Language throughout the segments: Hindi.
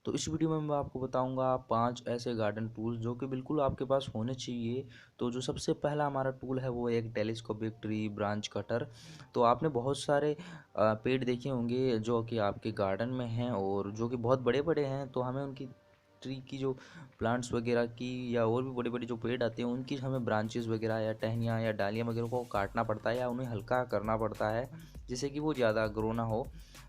तो इस वीडियो में मैं आपको बताऊंगा 5 ऐसे गार्डन टूल्स जो कि बिल्कुल आपके पास होने चाहिए। तो जो सबसे पहला हमारा टूल है वो है एक टेलीस्कोपिक ट्री ब्रांच कटर। तो आपने बहुत सारे पेड़ देखे होंगे जो कि आपके गार्डन में हैं और जो कि बहुत बड़े बड़े हैं। तो हमें उनकी ट्री की जो प्लांट्स वगैरह की या और भी बड़े बड़े जो पेड़ आते हैं उनकी हमें ब्रांचेस वगैरह या टहनियाँ या डालियाँ वगैरह को काटना पड़ता है या उन्हें हल्का करना पड़ता है जिससे कि वो ज़्यादा ग्रो ना हो।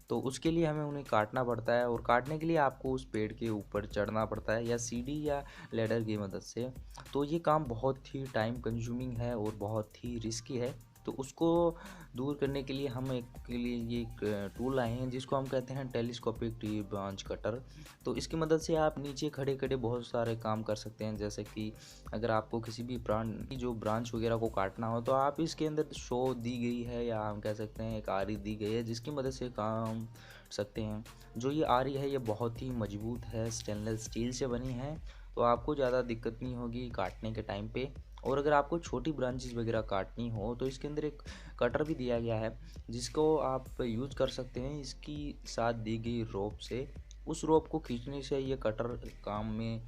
तो उसके लिए हमें उन्हें काटना पड़ता है और काटने के लिए आपको उस पेड़ के ऊपर चढ़ना पड़ता है या सीढ़ी या लैडर की मदद से। तो ये काम बहुत ही टाइम कंज्यूमिंग है और बहुत ही रिस्की है। तो उसको दूर करने के लिए हम एक के लिए ये एक टूल लाए हैं जिसको हम कहते हैं टेलीस्कोपिक ट्री ब्रांच कटर। तो इसकी मदद से आप नीचे खड़े खड़े बहुत सारे काम कर सकते हैं, जैसे कि अगर आपको किसी भी प्लांट की जो ब्रांच वगैरह को काटना हो तो आप इसके अंदर शो दी गई है या हम कह सकते हैं एक आरी दी गई है जिसकी मदद से काम सकते हैं। जो ये आरी है ये बहुत ही मजबूत है, स्टेनलेस स्टील से बनी है, तो आपको ज़्यादा दिक्कत नहीं होगी काटने के टाइम पे। और अगर आपको छोटी ब्रांचेस वगैरह काटनी हो तो इसके अंदर एक कटर भी दिया गया है जिसको आप यूज़ कर सकते हैं इसकी साथ दी गई रोप से। उस रोप को खींचने से ये कटर काम में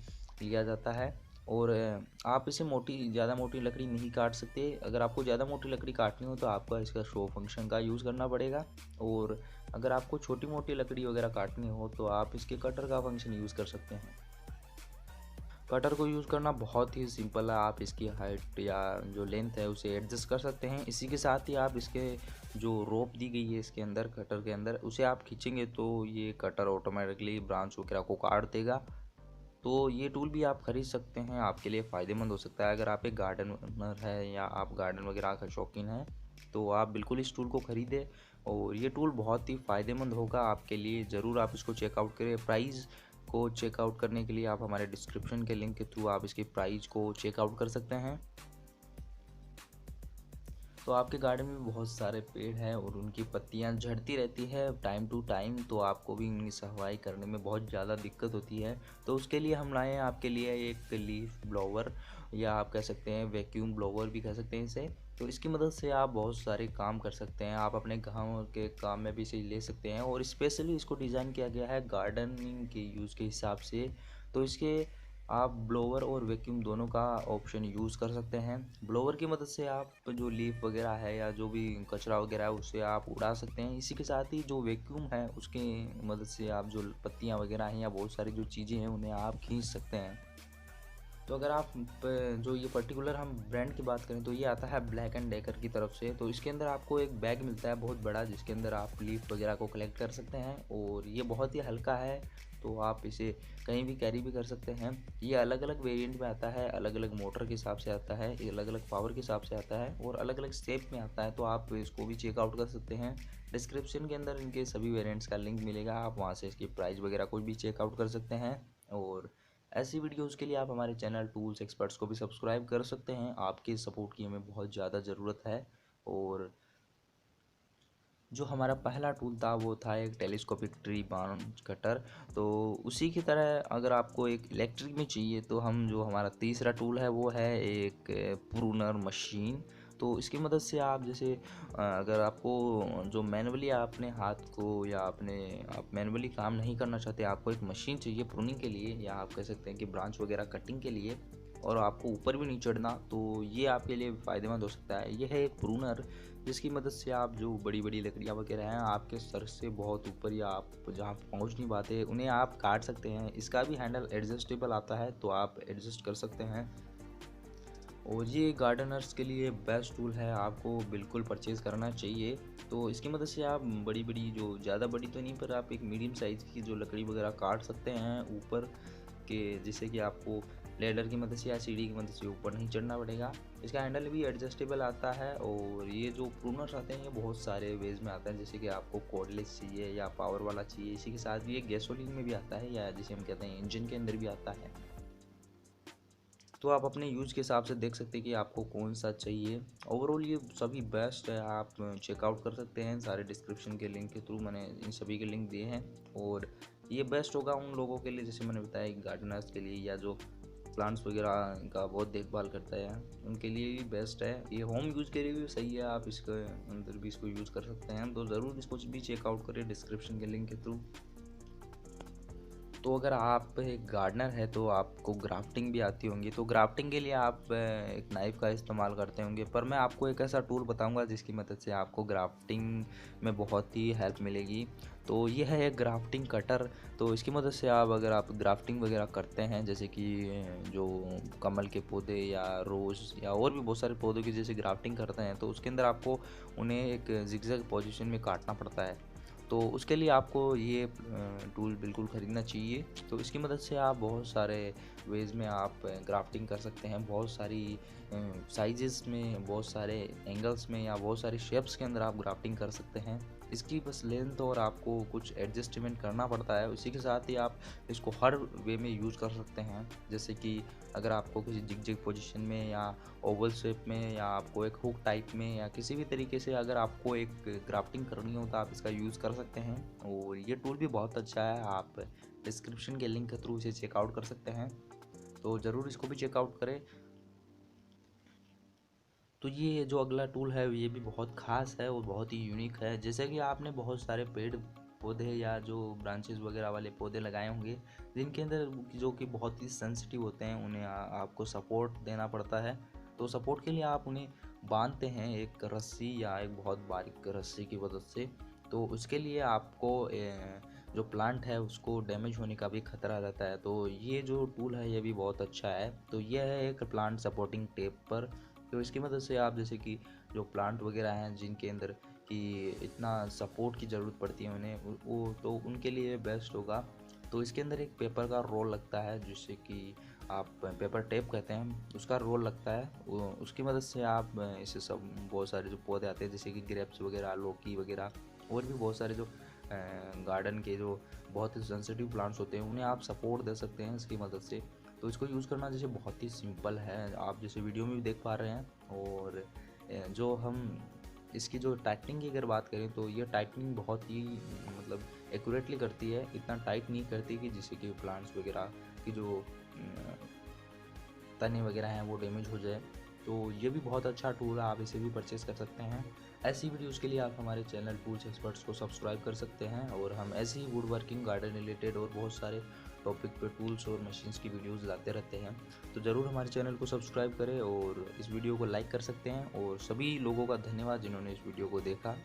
लिया जाता है। और आप इसे ज़्यादा मोटी लकड़ी नहीं काट सकते। अगर आपको ज़्यादा मोटी लकड़ी काटनी हो तो आपका इसका शो फंक्शन का यूज़ करना पड़ेगा। और अगर आपको छोटी मोटी लकड़ी वगैरह काटनी हो तो आप इसके कटर का फंक्शन यूज़ कर सकते हैं। कटर को यूज़ करना बहुत ही सिंपल है। आप इसकी हाइट या जो लेंथ है उसे एडजस्ट कर सकते हैं। इसी के साथ ही आप इसके जो रोप दी गई है इसके अंदर कटर के अंदर उसे आप खींचेंगे तो ये कटर ऑटोमेटिकली ब्रांच वगैरह को काट देगा। तो ये टूल भी आप खरीद सकते हैं, आपके लिए फ़ायदेमंद हो सकता है। अगर आप एक गार्डनर है या आप गार्डन वगैरह का शौकीन है तो आप बिल्कुल इस टूल को ख़रीदें और ये टूल बहुत ही फ़ायदेमंद होगा आपके लिए। ज़रूर आप इसको चेकआउट करें। प्राइस को चेकआउट करने के लिए आप हमारे डिस्क्रिप्शन के लिंक के थ्रू आप इसकी प्राइस को चेकआउट कर सकते हैं। तो आपके गार्डन में बहुत सारे पेड़ हैं और उनकी पत्तियां झड़ती रहती है टाइम टू टाइम, तो आपको भी उनकी सफाई करने में बहुत ज़्यादा दिक्कत होती है। तो उसके लिए हम लाए हैं आपके लिए एक लीफ ब्लोवर या आप कह सकते हैं वैक्यूम ब्लोवर भी कह सकते हैं इसे। तो इसकी मदद से आप बहुत सारे काम कर सकते हैं। आप अपने गाँव के काम में भी इसे ले सकते हैं और स्पेशली इसको डिज़ाइन किया गया है गार्डनिंग के यूज़ के हिसाब से। तो इसके आप ब्लोवर और वैक्यूम दोनों का ऑप्शन यूज़ कर सकते हैं। ब्लोवर की मदद से आप जो लीफ वगैरह है या जो भी कचरा वगैरह है उसे आप उड़ा सकते हैं। इसी के साथ ही जो वैक्यूम है उसकी मदद से आप जो पत्तियां वगैरह हैं या बहुत सारी जो चीज़ें हैं उन्हें आप खींच सकते हैं। तो अगर आप जो ये पर्टिकुलर हम ब्रांड की बात करें तो ये आता है ब्लैक एंड डेकर की तरफ से। तो इसके अंदर आपको एक बैग मिलता है बहुत बड़ा जिसके अंदर आप लीफ वगैरह को कलेक्ट कर सकते हैं और ये बहुत ही हल्का है, तो आप इसे कहीं भी कैरी भी कर सकते हैं। ये अलग अलग वेरिएंट में आता है, अलग अलग मोटर के हिसाब से आता है, अलग अलग पावर के हिसाब से आता है और अलग अलग शेप में आता है। तो आप इसको भी चेकआउट कर सकते हैं। डिस्क्रिप्शन के अंदर इनके सभी वेरिएंट्स का लिंक मिलेगा, आप वहाँ से इसकी प्राइस वगैरह को भी चेकआउट कर सकते हैं। और ऐसी वीडियोज़ के लिए आप हमारे चैनल टूल्स एक्सपर्ट्स को भी सब्सक्राइब कर सकते हैं। आपके सपोर्ट की हमें बहुत ज़्यादा ज़रूरत है। और जो हमारा पहला टूल था वो था एक टेलीस्कोपिक ट्री ब्रांच कटर। तो उसी की तरह अगर आपको एक इलेक्ट्रिक में चाहिए तो हम जो हमारा तीसरा टूल है वो है एक प्रूनर मशीन। तो इसकी मदद से आप जैसे अगर आपको जो मैनुअली आपने हाथ को या आप मैनुअली काम नहीं करना चाहते, आपको एक मशीन चाहिए प्रूनिंग के लिए या आप कह सकते हैं कि ब्रांच वगैरह कटिंग के लिए और आपको ऊपर भी नहीं चढ़ना, तो ये आपके लिए फ़ायदेमंद हो सकता है। यह है एक प्रूनर जिसकी मदद से आप जो बड़ी बड़ी लकड़ियाँ वगैरह हैं आपके सर से बहुत ऊपर या आप जहाँ पहुँच नहीं पाते उन्हें आप काट सकते हैं। इसका भी हैंडल एडजस्टेबल आता है तो आप एडजस्ट कर सकते हैं। और ये गार्डनर्स के लिए बेस्ट टूल है, आपको बिल्कुल परचेज़ करना चाहिए। तो इसकी मदद से आप बड़ी बड़ी जो ज़्यादा बड़ी तो नहीं पर आप एक मीडियम साइज़ की जो लकड़ी वगैरह काट सकते हैं ऊपर के, जिससे कि आपको लैडर की मदद से या सीढ़ी की मदद से ऊपर नहीं चढ़ना पड़ेगा। इसका हैंडल भी एडजस्टेबल आता है और ये जो प्रूनर्स आते हैं ये बहुत सारे वेज में आता है, जैसे कि आपको कॉर्डलेस चाहिए या पावर वाला चाहिए। इसी के साथ ये गैसोलीन में भी आता है या जिसे हम कहते हैं इंजन के अंदर भी आता है। तो आप अपने यूज़ के हिसाब से देख सकते हैं कि आपको कौन सा चाहिए। ओवरऑल ये सभी बेस्ट है, आप चेकआउट कर सकते हैं। सारे डिस्क्रिप्शन के लिंक के थ्रू मैंने इन सभी के लिंक दिए हैं और ये बेस्ट होगा उन लोगों के लिए जैसे मैंने बताया गार्डनर्स के लिए या जो प्लांट्स वगैरह का बहुत देखभाल करता है उनके लिए भी बेस्ट है। ये होम यूज़ के लिए भी सही है, आप इसके अंदर भी इसको यूज़ कर सकते हैं। तो ज़रूर इसको भी चेकआउट करें डिस्क्रिप्शन के लिंक के थ्रू। तो अगर आप एक गार्डनर है तो आपको ग्राफ्टिंग भी आती होंगी, तो ग्राफ्टिंग के लिए आप एक नाइफ़ का इस्तेमाल करते होंगे, पर मैं आपको एक ऐसा टूल बताऊंगा जिसकी मदद से आपको ग्राफ्टिंग में बहुत ही हेल्प मिलेगी। तो ये है एक ग्राफ्टिंग कटर। तो इसकी मदद से अगर आप ग्राफ्टिंग वगैरह करते हैं, जैसे कि जो कमल के पौधे या रोज़ या और भी बहुत सारे पौधों की जैसे ग्राफ्टिंग करते हैं, तो उसके अंदर आपको उन्हें एक ज़िगज़ैग पोजीशन में काटना पड़ता है। तो उसके लिए आपको ये टूल बिल्कुल ख़रीदना चाहिए। तो इसकी मदद से आप बहुत सारे वेज़ में आप ग्राफ्टिंग कर सकते हैं, बहुत सारी साइज़ेस में, बहुत सारे एंगल्स में या बहुत सारी शेप्स के अंदर आप ग्राफ्टिंग कर सकते हैं। इसकी बस लेंथ और आपको कुछ एडजस्टमेंट करना पड़ता है, उसी के साथ ही आप इसको हर वे में यूज़ कर सकते हैं। जैसे कि अगर आपको किसी जिग-जैग पोजीशन में या ओवल शेप में या आपको एक हुक टाइप में या किसी भी तरीके से अगर आपको एक ग्राफ्टिंग करनी हो तो आप इसका यूज़ कर सकते हैं। और ये टूल भी बहुत अच्छा है, आप डिस्क्रिप्शन के लिंक के थ्रू इसे चेकआउट कर सकते हैं, तो ज़रूर इसको भी चेकआउट करें। तो ये जो अगला टूल है ये भी बहुत ख़ास है और बहुत ही यूनिक है। जैसे कि आपने बहुत सारे पेड़ पौधे या जो ब्रांचेस वगैरह वाले पौधे लगाए होंगे, जिनके अंदर जो कि बहुत ही सेंसिटिव होते हैं, उन्हें आपको सपोर्ट देना पड़ता है। तो सपोर्ट के लिए आप उन्हें बांधते हैं एक रस्सी या एक बहुत बारीक रस्सी की मदद से। तो उसके लिए आपको जो प्लांट है उसको डैमेज होने का भी खतरा रहता है। तो ये जो टूल है ये भी बहुत अच्छा है। तो ये है एक प्लांट सपोर्टिंग टेप पर। तो इसकी मदद से आप जैसे कि जो प्लांट वगैरह हैं जिनके अंदर कि इतना सपोर्ट की ज़रूरत पड़ती है उन्हें, वो तो उनके लिए बेस्ट होगा। तो इसके अंदर एक पेपर का रोल लगता है जिससे कि आप पेपर टेप कहते हैं, उसका रोल लगता है। उसकी मदद से आप इसे सब बहुत सारे जो पौधे आते हैं जैसे कि ग्रेप्स वगैरह, लौकी वगैरह और भी बहुत सारे जो गार्डन के जो बहुत ही सेंसिटिव प्लांट्स होते हैं उन्हें आप सपोर्ट दे सकते हैं इसकी मदद से। तो इसको यूज़ करना जैसे बहुत ही सिंपल है, आप जैसे वीडियो में भी देख पा रहे हैं। और जो हम इसकी जो टाइटनिंग की अगर बात करें तो ये टाइटनिंग बहुत ही मतलब एक्यूरेटली करती है, इतना टाइट नहीं करती कि जिससे कि प्लांट्स वगैरह की जो तने वगैरह हैं वो डैमेज हो जाए। तो ये भी बहुत अच्छा टूल है, आप इसे भी परचेज़ कर सकते हैं। ऐसी वीडियोज़ के लिए आप हमारे चैनल टूल्स एक्सपर्ट्स को सब्सक्राइब कर सकते हैं, और हम ऐसे he would working, garden related और बहुत सारे टॉपिक पे टूल्स और मशीन्स की वीडियोज़ लाते रहते हैं। तो ज़रूर हमारे चैनल को सब्सक्राइब करें और इस वीडियो को लाइक कर सकते हैं। और सभी लोगों का धन्यवाद जिन्होंने इस वीडियो को देखा।